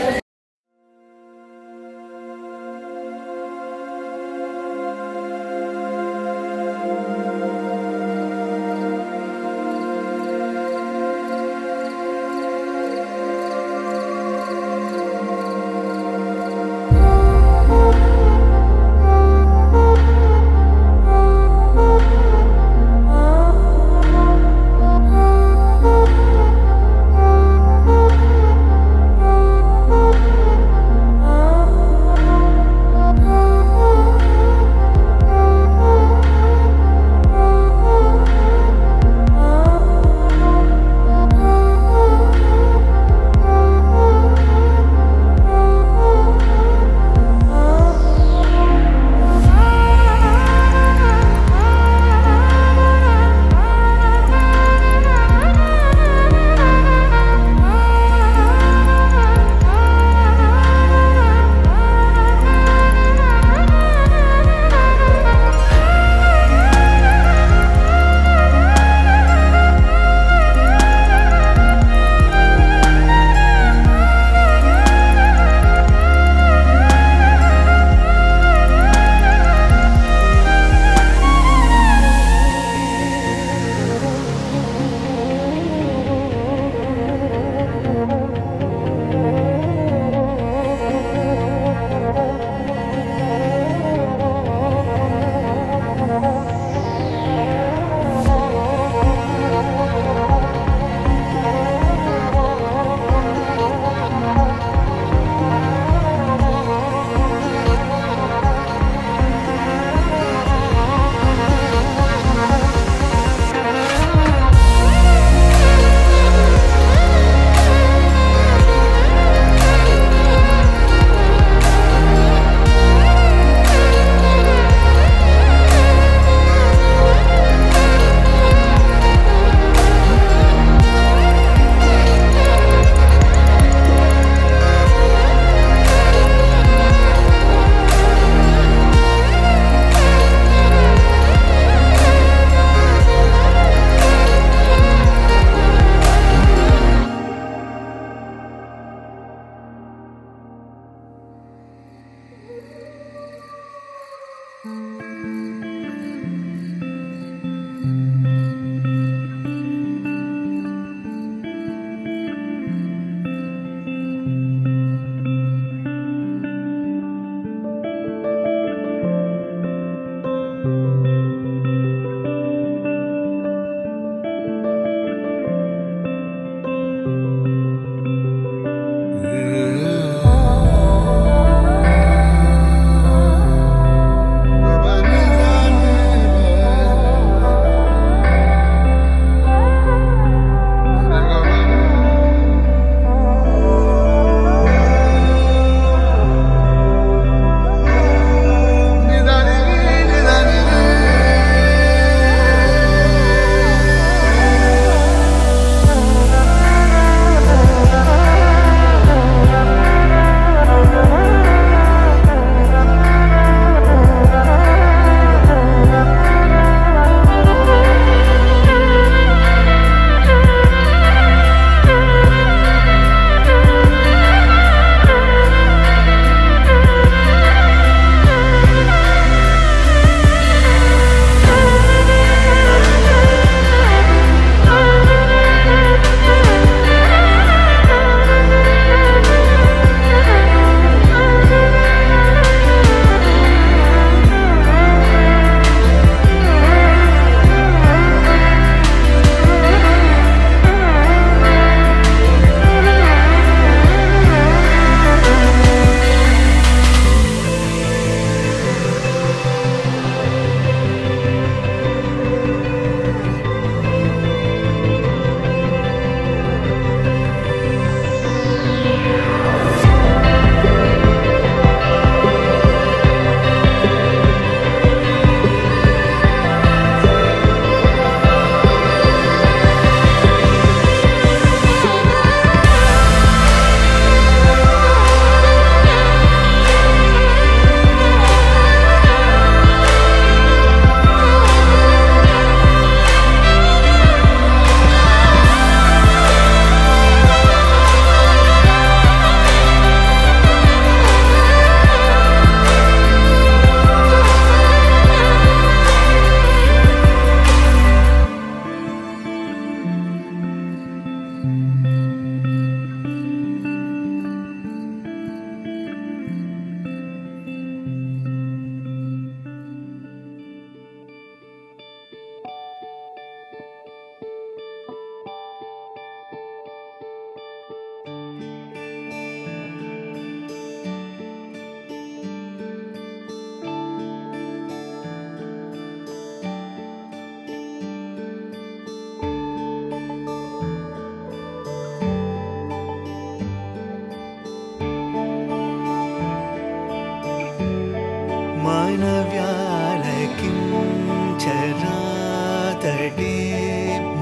मानव्याल किं चरातडे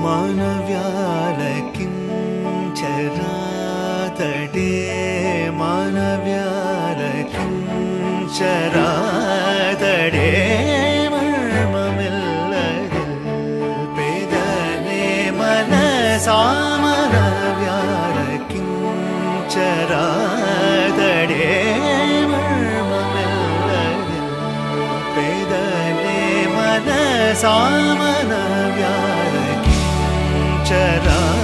मानव्याल किं चरातडे मानव्याल किं चरातडे सामनव्याल किं चरातडे पेदले मन सामनव्याल किं चरातडे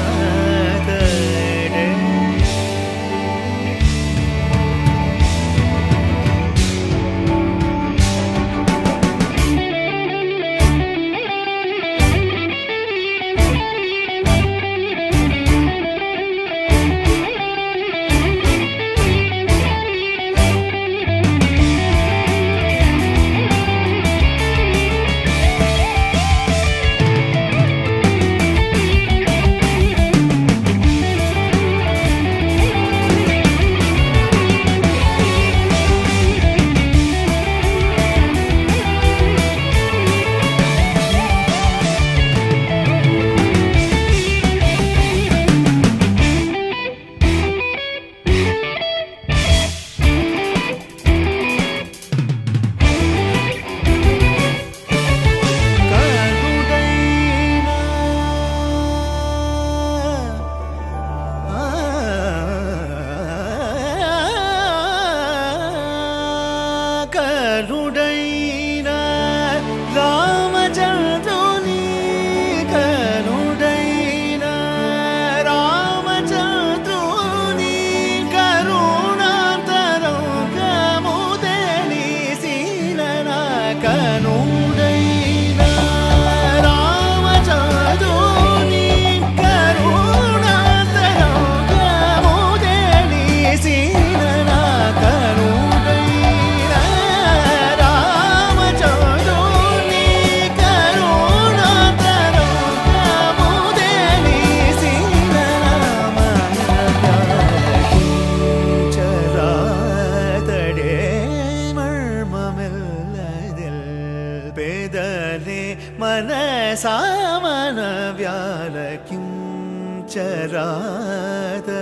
सामनव्याल किं चरातडे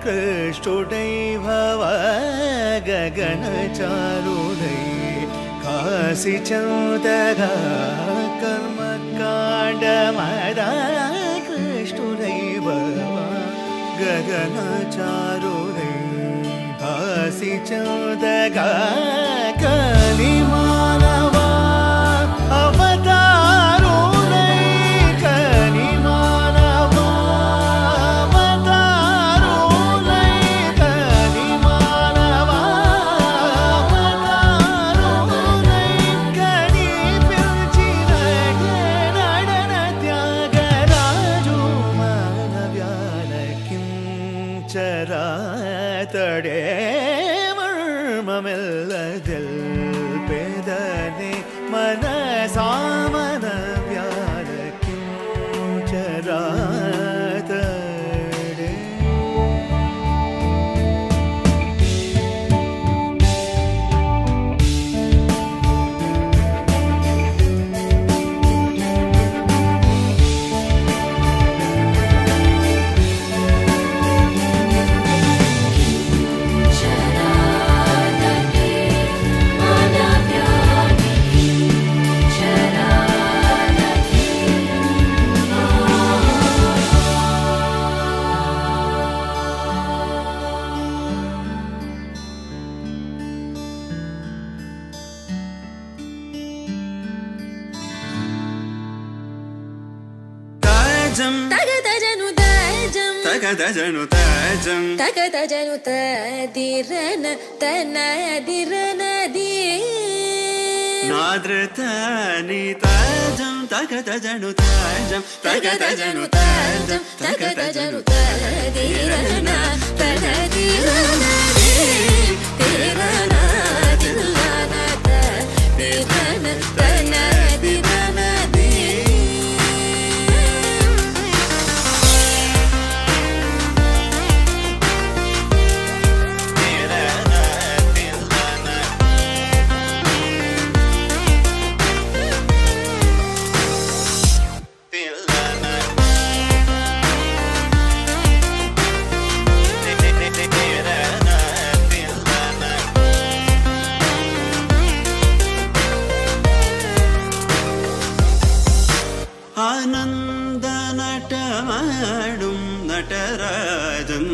कृष्टुडै भव गगनचारुडै काशी चौदगा कर्मकाण्डमद कृष्टुडै भव गगनचारुडै काशी चौदगा कलिमानवा अवतारुडै कलिमानवा चरातडे मर्ममेल्लदिल पेदने मन सामनव्याल किं चरातडे चरातडे ತಾಜಂ ತಗದಜನು ತಾಜಂ ತಗದಜನು ತಾಜಂ ತಗದಜನು ತದಿರನ ತನದಿರನದಿ ನಾದ್ರತಾನಿ ತಾಜಂ ತಗದಜನು ತಾಜಂ ತಗದಜನು ತಾಜಂ ತಗದಜನು ತದಿರನ ತನದಿರನದಿ ತಿರನ ದಿಲ್ಲನ ತದಿರನ ತನದಿರನದಿ ಆನಂದ ನಟ ಮಾಡುಂ ನಟರಾಜನ್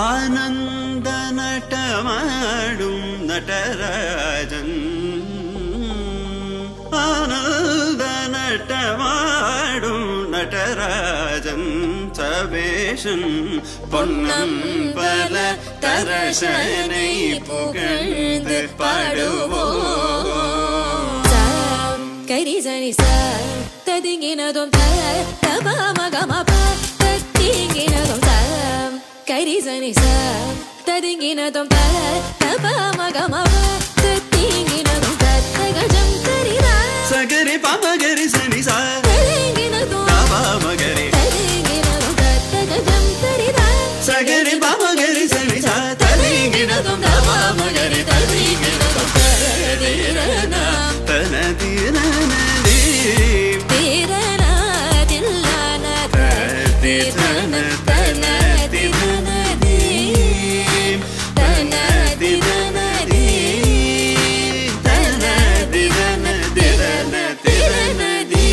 ಆನಂದ ನಟ ಮಾಡುಂ ನಟರಾಜನ್ ಆನಂದ ನಟ ಮಾಡುಂ ನಟರಾಜನ್ சபேஷன் பொன்னம்பல தரசனை புகழ்ந்து பாடுவோம் கரிசனி சார் ததிங்கினதும் தபமகமப தத்திங்கினதும் சார் கரிசனி சார் ததிங்கினதும் தபமகமப தத்திங்கினதும் தத்தகஜம் கரிதா சகரி பமகரி சனி சார் ததிங்கினதும் தபமகரி ததிங்கினதும் தத்தகஜம் கரிதா சகரி பமகரி சனி சார் ததிங்கினதும் தபமகரி ததிங்கினதும் ததிரனா தனதிரனதி திரனா தில்லன திரன தனதிரனதி தனதிரனதி தனதிரன திரன திரனதி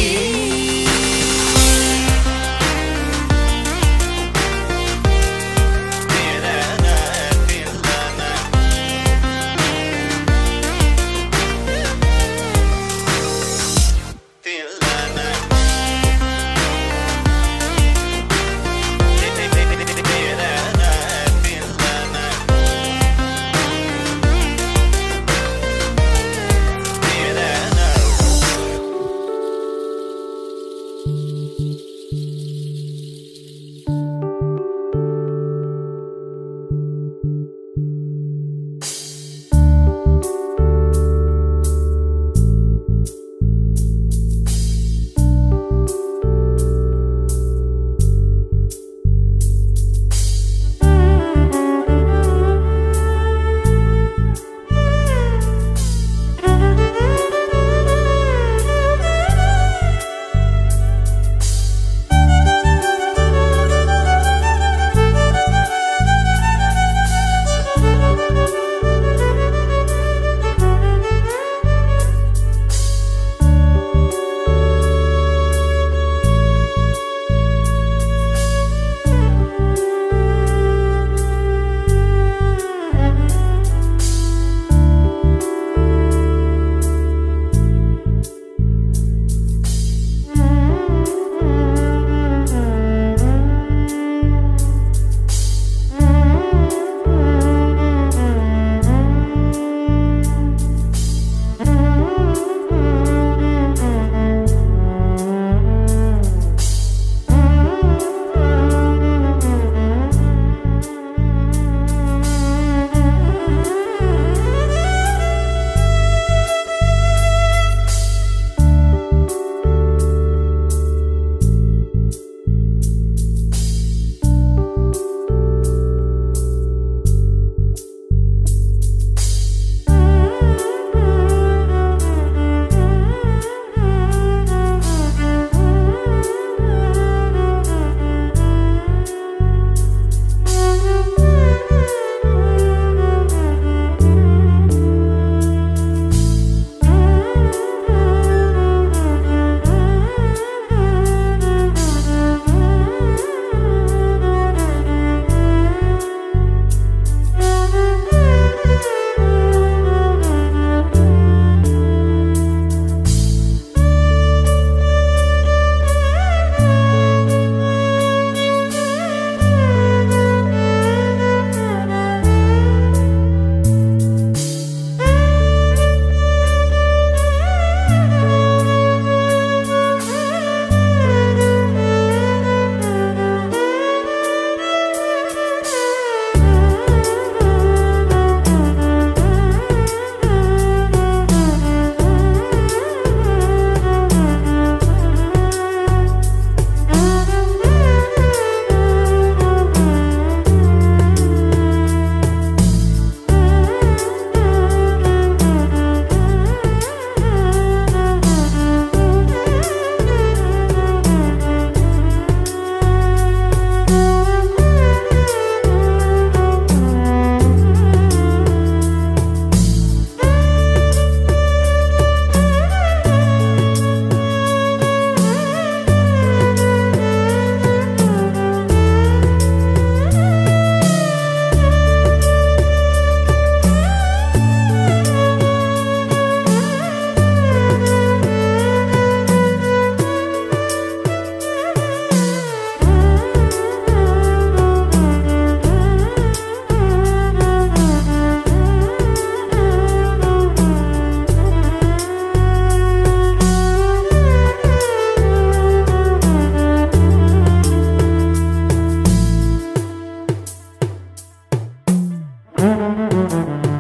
Done.